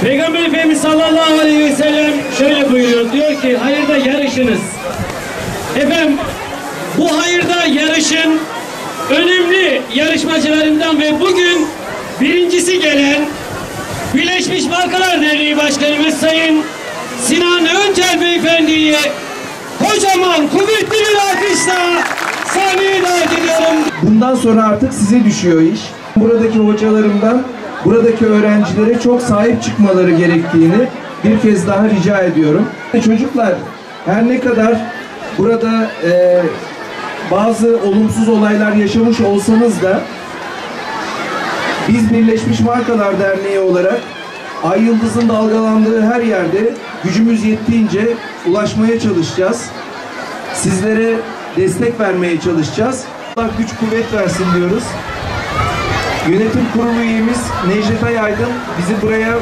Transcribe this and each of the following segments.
Peygamber Efendimiz sallallahu aleyhi ve sellem şöyle buyuruyor. Diyor ki hayırda yarışınız. Efendim bu hayırda yarışın önemli yarışmacılarından ve bugün birincisi gelen Birleşmiş Markalar Derneği Başkanımız Sayın Sinan Öncel Beyefendi'ye kocaman kuvvetli bir alkışla sahneye davet ediyorum. Bundan sonra artık size düşüyor iş. Buradaki hocalarımdan, buradaki öğrencilere çok sahip çıkmaları gerektiğini bir kez daha rica ediyorum. Çocuklar, her ne kadar burada bazı olumsuz olaylar yaşamış olsanız da biz Birleşmiş Markalar Derneği olarak Ay Yıldız'ın dalgalandığı her yerde gücümüz yettiğince ulaşmaya çalışacağız. Sizlere destek vermeye çalışacağız. Allah güç kuvvet versin diyoruz. Yönetim kurulu üyemiz Necdet Ayaydın bizi buraya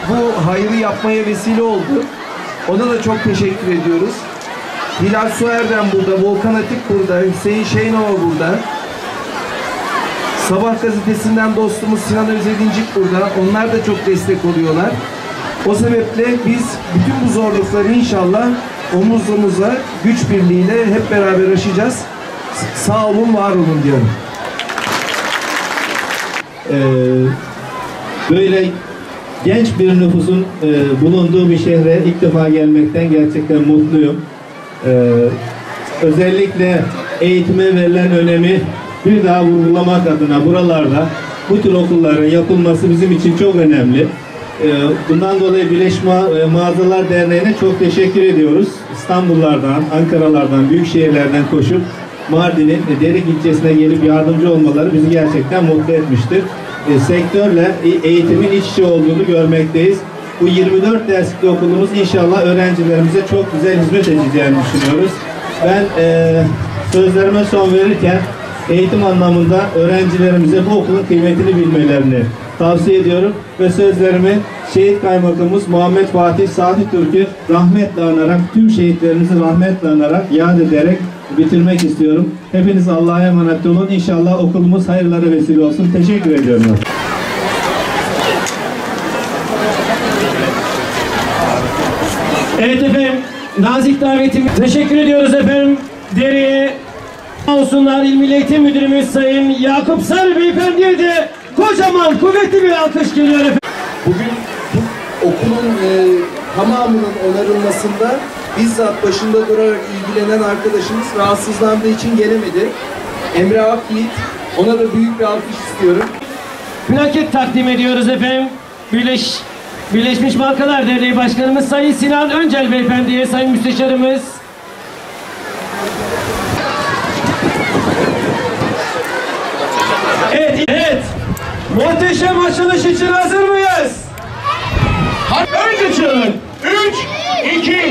bu hayrı yapmaya vesile oldu. Ona da çok teşekkür ediyoruz. Hilal Suer'den burada, Volkan Atik burada, Hüseyin Şeynova burada. Sabah gazetesinden dostumuz Sinan Özedincik burada. Onlar da çok destek oluyorlar. O sebeple biz bütün bu zorlukları inşallah omuz omuza güç birliğiyle hep beraber aşacağız. Sağ olun, var olun diyorum. Böyle genç bir nüfusun bulunduğu bir şehre ilk defa gelmekten gerçekten mutluyum. Özellikle eğitime verilen önemi bir daha vurgulamak adına buralarda bu tür okulların yapılması bizim için çok önemli. Bundan dolayı Birleşmiş Mağazalar Derneği'ne çok teşekkür ediyoruz. İstanbullardan, Ankaralardan, büyük şehirlerden koşup Mardin'in Derik ilçesine gelip yardımcı olmaları bizi gerçekten mutlu etmiştir. Sektörle eğitimin iç içe olduğunu görmekteyiz. Bu 24 derslikli okulumuz inşallah öğrencilerimize çok güzel hizmet edeceğini düşünüyoruz. Ben sözlerime son verirken eğitim anlamında öğrencilerimize bu okulun kıymetini bilmelerini tavsiye ediyorum ve sözlerimi Şehit Kaymakamımız Muhammed Fatih Sadi Türk'ü rahmetle anarak, tüm şehitlerimizi rahmetle anarak, yad ederek bitirmek istiyorum. Hepiniz Allah'a emanet olun. İnşallah okulumuz hayırlara vesile olsun. Teşekkür ediyorum. Evet efendim, nazik davetimiz. Teşekkür ediyoruz efendim. Deriye olsunlar İl Milli Eğitim Müdürümüz Sayın Yakup Sarı Beyefendi'ye de kocaman kuvvetli bir alkış geliyor efendim. Bugün okulun tamamının onarılmasında bizzat başında durarak ilgilenen arkadaşımız rahatsızlandığı için gelemedi. Emre Akyiğit, ona da büyük bir alkış istiyorum. Plaket takdim ediyoruz efendim. Birleşmiş Markalar Derneği Başkanımız Sayın Sinan Öncel Beyefendi'ye, Sayın Müsteşarımız. Evet. Muhteşem açılış için hazır mıyız? Önce çığlık. 3, 2, 1.